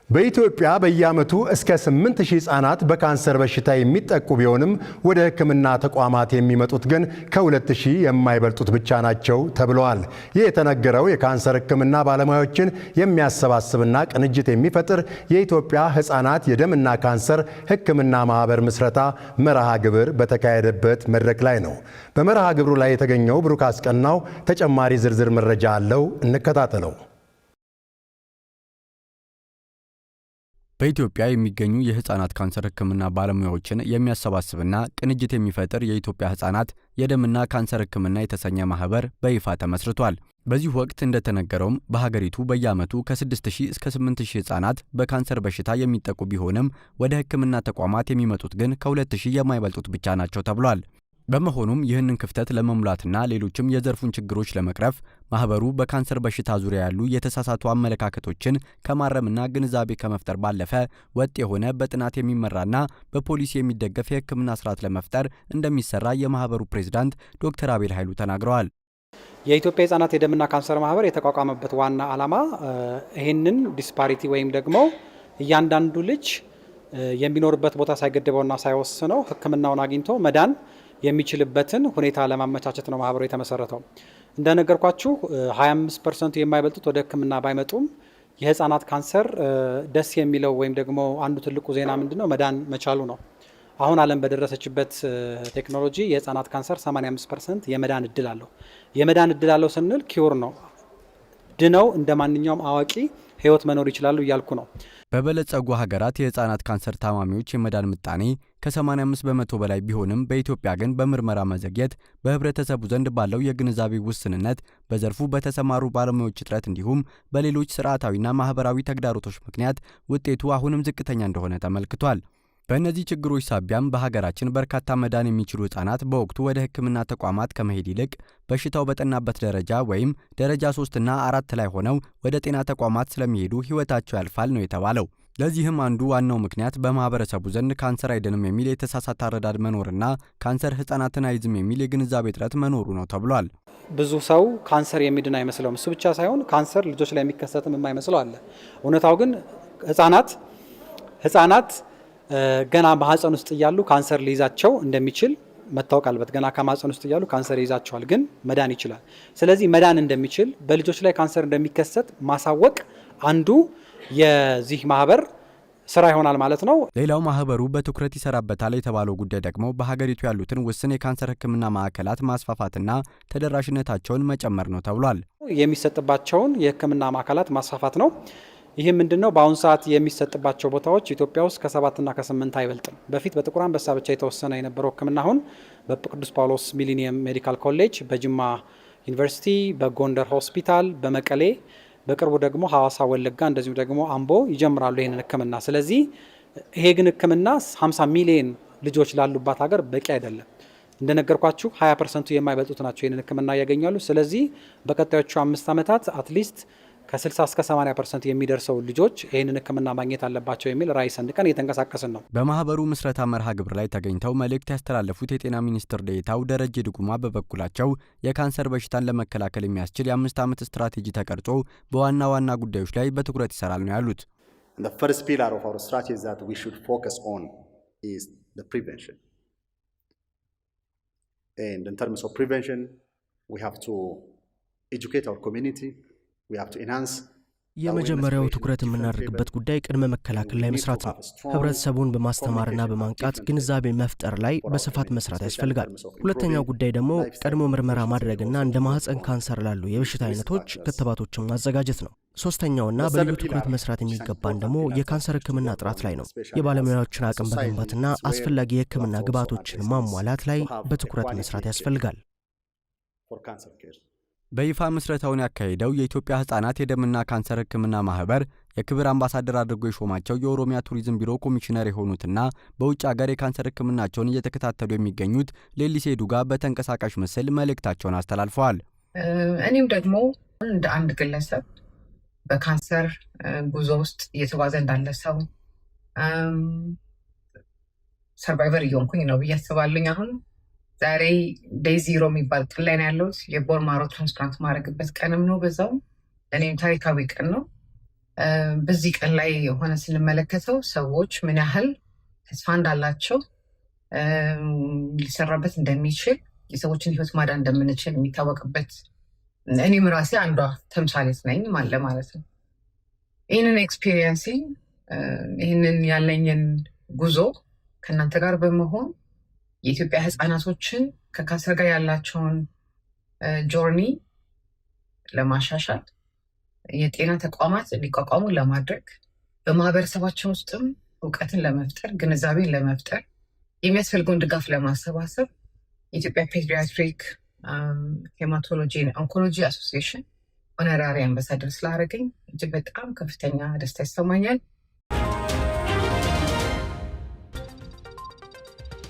በኢትዮጵያ በየዓመቱ እስከ 8000 ህጻናት በካንሰር በሽታ የሚጠቁ ቢሆንም ወደ ሕክምና ተቋማት የሚመጡት ግን ከ2000 የማይበልጡት ብቻ ናቸው ተብለዋል። ይህ የተነገረው የካንሰር ሕክምና ባለሙያዎችን የሚያሰባስብና ቅንጅት የሚፈጥር የኢትዮጵያ ህጻናት የደምና ካንሰር ሕክምና ማህበር ምስረታ መርሃ ግብር በተካሄደበት መድረክ ላይ ነው። በመርሃ ግብሩ ላይ የተገኘው ብሩክ አስቀናው ተጨማሪ ዝርዝር መረጃ አለው፣ እንከታተለው። በኢትዮጵያ የሚገኙ የህፃናት ካንሰር ህክምና ባለሙያዎችን የሚያሰባስብና ቅንጅት የሚፈጥር የኢትዮጵያ ህፃናት የደምና ካንሰር ህክምና የተሰኘ ማህበር በይፋ ተመስርቷል። በዚህ ወቅት እንደተነገረውም በሀገሪቱ በየዓመቱ ከ6000 እስከ 8000 ህፃናት በካንሰር በሽታ የሚጠቁ ቢሆንም ወደ ህክምና ተቋማት የሚመጡት ግን ከ2000 የማይበልጡት ብቻ ናቸው ተብሏል። በመሆኑም ይህንን ክፍተት ለመሙላትና ሌሎችም የዘርፉን ችግሮች ለመቅረፍ ማህበሩ በካንሰር በሽታ ዙሪያ ያሉ የተሳሳቱ አመለካከቶችን ከማረምና ግንዛቤ ከመፍጠር ባለፈ ወጥ የሆነ በጥናት የሚመራና በፖሊሲ የሚደገፍ የህክምና ስርዓት ለመፍጠር እንደሚሰራ የማህበሩ ፕሬዝዳንት ዶክተር አቤል ኃይሉ ተናግረዋል። የኢትዮጵያ ህጻናት የደምና ካንሰር ማህበር የተቋቋመበት ዋና ዓላማ ይህንን ዲስፓሪቲ ወይም ደግሞ እያንዳንዱ ልጅ የሚኖርበት ቦታ ሳይገድበውና ሳይወስነው ህክምናውን አግኝቶ መዳን የሚችልበትን ሁኔታ ለማመቻቸት ነው ማህበሩ የተመሰረተው። እንደነገርኳችሁ 25% የማይበልጡት ወደ ህክምና ባይመጡም የህፃናት ካንሰር ደስ የሚለው ወይም ደግሞ አንዱ ትልቁ ዜና ምንድነው መዳን መቻሉ ነው። አሁን ዓለም በደረሰችበት ቴክኖሎጂ የህፃናት ካንሰር 85% የመዳን እድል አለው። የመዳን እድል አለው ስንል ኪዩር ነው፣ ድነው እንደማንኛውም አዋቂ ህይወት መኖር ይችላሉ እያልኩ ነው። በበለጸጉ ሀገራት የህፃናት ካንሰር ታማሚዎች የመዳን ምጣኔ ከ85 በመቶ በላይ ቢሆንም በኢትዮጵያ ግን በምርመራ መዘግየት፣ በህብረተሰቡ ዘንድ ባለው የግንዛቤ ውስንነት፣ በዘርፉ በተሰማሩ ባለሙያዎች እጥረት እንዲሁም በሌሎች ስርዓታዊና ማህበራዊ ተግዳሮቶች ምክንያት ውጤቱ አሁንም ዝቅተኛ እንደሆነ ተመልክቷል። በእነዚህ ችግሮች ሳቢያም በሀገራችን በርካታ መዳን የሚችሉ ህጻናት በወቅቱ ወደ ህክምና ተቋማት ከመሄድ ይልቅ በሽታው በጠናበት ደረጃ ወይም ደረጃ 3 እና 4 ላይ ሆነው ወደ ጤና ተቋማት ስለሚሄዱ ህይወታቸው ያልፋል ነው የተባለው። ለዚህም አንዱ ዋናው ምክንያት በማህበረሰቡ ዘንድ ካንሰር አይድንም የሚል የተሳሳተ አረዳድ መኖርና ካንሰር ህጻናትን አይዝም የሚል የግንዛቤ እጥረት መኖሩ ነው ተብሏል። ብዙ ሰው ካንሰር የሚድን አይመስለውም። እሱ ብቻ ሳይሆን ካንሰር ልጆች ላይ የሚከሰትም የማይመስለው አለ። እውነታው ግን ህጻናት ገና በማህፀን ውስጥ እያሉ ካንሰር ሊይዛቸው እንደሚችል መታወቅ አለበት። ገና ከማህፀን ውስጥ እያሉ ካንሰር ይይዛቸዋል፣ ግን መዳን ይችላል። ስለዚህ መዳን እንደሚችል በልጆች ላይ ካንሰር እንደሚከሰት ማሳወቅ አንዱ የዚህ ማህበር ስራ ይሆናል ማለት ነው። ሌላው ማህበሩ በትኩረት ይሰራበታል የተባለው ጉዳይ ደግሞ በሀገሪቱ ያሉትን ውስን የካንሰር ህክምና ማዕከላት ማስፋፋትና ተደራሽነታቸውን መጨመር ነው ተብሏል። የሚሰጥባቸውን የህክምና ማዕከላት ማስፋፋት ነው። ይህ ምንድነው? በአሁኑ ሰዓት የሚሰጥባቸው ቦታዎች ኢትዮጵያ ውስጥ ከ7 እና ከ8 አይበልጥም። በፊት በጥቁር አንበሳ ብቻ የተወሰነ የነበረው ህክምና አሁን በቅዱስ ጳውሎስ ሚሊኒየም ሜዲካል ኮሌጅ፣ በጅማ ዩኒቨርሲቲ፣ በጎንደር ሆስፒታል፣ በመቀሌ፣ በቅርቡ ደግሞ ሐዋሳ፣ ወለጋ እንደዚሁ ደግሞ አምቦ ይጀምራሉ ይህንን ህክምና። ስለዚህ ይሄ ግን ህክምና 50 ሚሊዮን ልጆች ላሉባት ሀገር በቂ አይደለም። እንደነገርኳችሁ 20% የማይበልጡት ናቸው ይህንን ህክምና ያገኛሉ። ስለዚህ በቀጣዮቹ 5 ዓመታት አትሊስት ከ60 እስከ 80% የሚደርሰው ልጆች ይህንን ህክምና ማግኘት አለባቸው የሚል ራዕይ ሰንቀን እየተንቀሳቀስን ነው። በማህበሩ ምስረታ መርሃ ግብር ላይ ተገኝተው መልእክት ያስተላለፉት የጤና ሚኒስትር ዴኤታው ደረጀ ድጉማ በበኩላቸው የካንሰር በሽታን ለመከላከል የሚያስችል የ5 ዓመት ስትራቴጂ ተቀርጾ በዋና ዋና ጉዳዮች ላይ በትኩረት ይሰራል ነው ያሉት። The first pillar of our strategy that we should focus on is the prevention. And in terms of prevention, we have to educate our community. የመጀመሪያው ትኩረት የምናደርግበት ጉዳይ ቅድመ መከላከል ላይ መስራት ነው። ህብረተሰቡን በማስተማርና በማንቃት ግንዛቤ መፍጠር ላይ በስፋት መስራት ያስፈልጋል። ሁለተኛው ጉዳይ ደግሞ ቀድሞ ምርመራ ማድረግና እንደ ማህፀን ካንሰር ላሉ የበሽታ አይነቶች ክትባቶችን ማዘጋጀት ነው። ሶስተኛውና በልዩ ትኩረት መስራት የሚገባን ደግሞ የካንሰር ህክምና ጥራት ላይ ነው። የባለሙያዎችን አቅም በመገንባትና አስፈላጊ የህክምና ግብዓቶችን ማሟላት ላይ በትኩረት መስራት ያስፈልጋል። በይፋ ምስረታውን ያካሄደው የኢትዮጵያ ህጻናት የደምና ካንሰር ህክምና ማህበር የክብር አምባሳደር አድርጎ የሾማቸው የኦሮሚያ ቱሪዝም ቢሮ ኮሚሽነር የሆኑትና በውጭ ሀገር የካንሰር ህክምናቸውን እየተከታተሉ የሚገኙት ሌሊሴ ዱጋ በተንቀሳቃሽ ምስል መልእክታቸውን አስተላልፈዋል። እኔም ደግሞ እንደ አንድ ግለሰብ በካንሰር ጉዞ ውስጥ እየተጓዘ እንዳለ ሰው ሰርቫይቨር እየሆንኩኝ ነው ብዬ አስባለሁ። አሁን ዛሬ ዴይ 0 የሚባል ቀን ላይ ነው ያለሁት። የቦን ማሮ ትራንስፕላንት ማድረግበት ቀንም ነው። በዛው ለእኔም ታሪካዊ ቀን ነው። በዚህ ቀን ላይ የሆነ ስንመለከተው ሰዎች ምን ያህል ተስፋ እንዳላቸው ሊሰራበት እንደሚችል የሰዎችን ህይወት ማዳን እንደምንችል የሚታወቅበት እኔም ራሴ አንዷ ተምሳሌት ነኝ ማለት ነው። ይህንን ኤክስፒሪየንሲንግ ይህንን ያለኝን ጉዞ ከእናንተ ጋር በመሆን የኢትዮጵያ ህፃናቶችን ከካንሰር ጋር ያላቸውን ጆርኒ ለማሻሻል የጤና ተቋማት እንዲቋቋሙ ለማድረግ በማህበረሰባችን ውስጥም እውቀትን ለመፍጠር ግንዛቤን ለመፍጠር የሚያስፈልገውን ድጋፍ ለማሰባሰብ የኢትዮጵያ ፔዲያትሪክ ሄማቶሎጂ ኦንኮሎጂ አሶሲዬሽን ኦነራሪ አምባሳደር ስላደረገኝ እጅግ በጣም ከፍተኛ ደስታ ይሰማኛል።